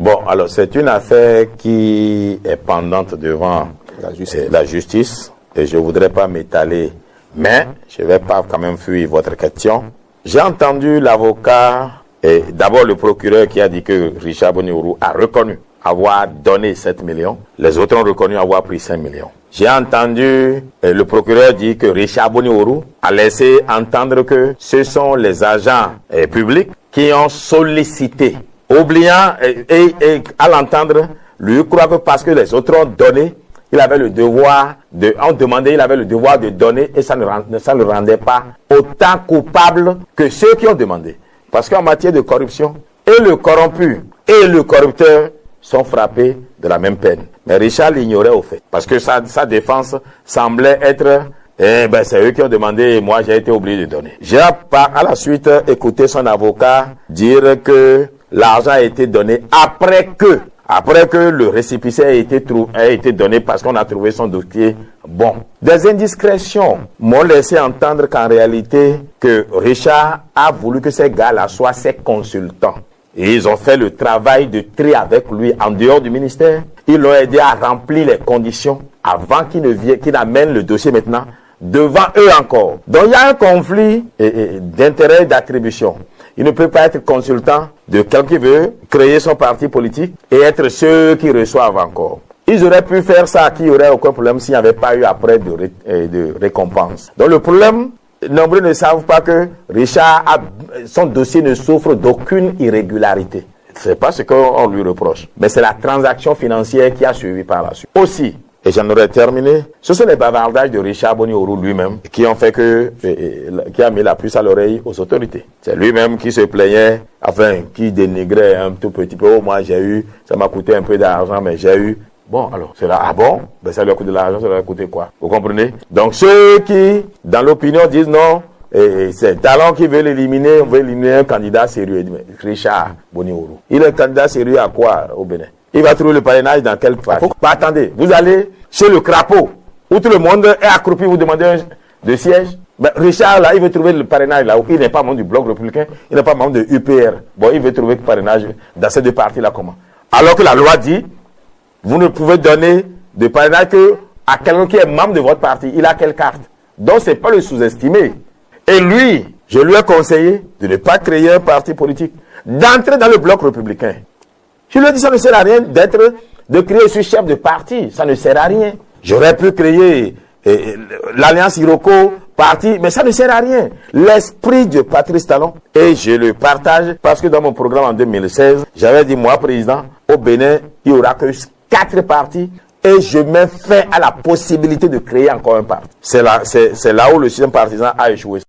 Bon, alors c'est une affaire qui est pendante devant la justice et je ne voudrais pas m'étaler, mais je ne vais pas quand même fuir votre question. J'ai entendu l'avocat et d'abord le procureur qui a dit que Richard Boni Ourou a reconnu avoir donné 7 millions. Les autres ont reconnu avoir pris 5 millions. J'ai entendu le procureur dire que Richard Boni Ourou a laissé entendre que ce sont les agents publics qui ont sollicité, oubliant et à l'entendre, lui croit que parce que les autres ont donné, il avait le devoir il avait le devoir de donner et ça ne le rendait pas autant coupable que ceux qui ont demandé. Parce qu'en matière de corruption, et le corrompu et le corrupteur sont frappés de la même peine. Mais Richard l'ignorait au fait. Parce que sa défense semblait être, c'est eux qui ont demandé et moi j'ai été obligé de donner. J'ai à la suite écouté son avocat dire que l'argent a été donné après que le récépissé a été donné parce qu'on a trouvé son dossier bon. Des indiscrétions m'ont laissé entendre qu'en réalité, que Richard a voulu que ces gars-là soient ses consultants. Et ils ont fait le travail de tri avec lui en dehors du ministère. Ils l'ont aidé à remplir les conditions avant qu'il amène le dossier maintenant devant eux encore. Donc il y a un conflit d'intérêt et d'attribution. Il ne peut pas être consultant de quelqu'un qui veut créer son parti politique et être ceux qui reçoivent encore. Ils auraient pu faire ça, qu'il n'y aurait aucun problème s'il n'y avait pas eu après de récompense. Donc le problème, nombreux ne savent pas que Richard, son dossier ne souffre d'aucune irrégularité. C'est pas ce qu'on lui reproche, mais c'est la transaction financière qui a suivi par la suite. Aussi, et j'en aurais terminé, ce sont les bavardages de Richard Boni Ourou lui-même qui ont fait qui a mis la puce à l'oreille aux autorités. C'est lui-même qui se plaignait, qui dénigrait un tout petit peu. Oh, moi ça m'a coûté un peu d'argent, mais j'ai eu. Bon, alors, c'est là, ah bon? Ça lui a coûté de l'argent, ça lui a coûté quoi? Vous comprenez? Donc, ceux qui, dans l'opinion, disent non, c'est Talon qui veut l'éliminer, on veut éliminer un candidat sérieux. Richard Boni Ourou. Il est un candidat sérieux à quoi au Bénin? Il va trouver le parrainage dans quel parti? Attendez, vous allez chez le crapaud, où tout le monde est accroupi, vous demandez de siège. Richard, là, il veut trouver le parrainage là où il n'est pas membre du Bloc républicain, il n'est pas membre de UPR. Bon, il veut trouver le parrainage dans ces deux partis-là comment? Alors que la loi dit, vous ne pouvez donner de parrainage que à quelqu'un qui est membre de votre parti. Il a quelle carte? Donc, c'est pas le sous-estimer. Et lui, je lui ai conseillé de ne pas créer un parti politique, d'entrer dans le Bloc républicain. Je lui ai dit, ça ne sert à rien de créer ce chef de parti. Ça ne sert à rien. J'aurais pu créer l'Alliance Iroko parti, mais ça ne sert à rien. L'esprit de Patrice Talon, et je le partage parce que dans mon programme en 2016, j'avais dit, moi, président, au Bénin, il n'y aura que 4 partis et je mets fin à la possibilité de créer encore un parti. C'est là où le système partisan a échoué.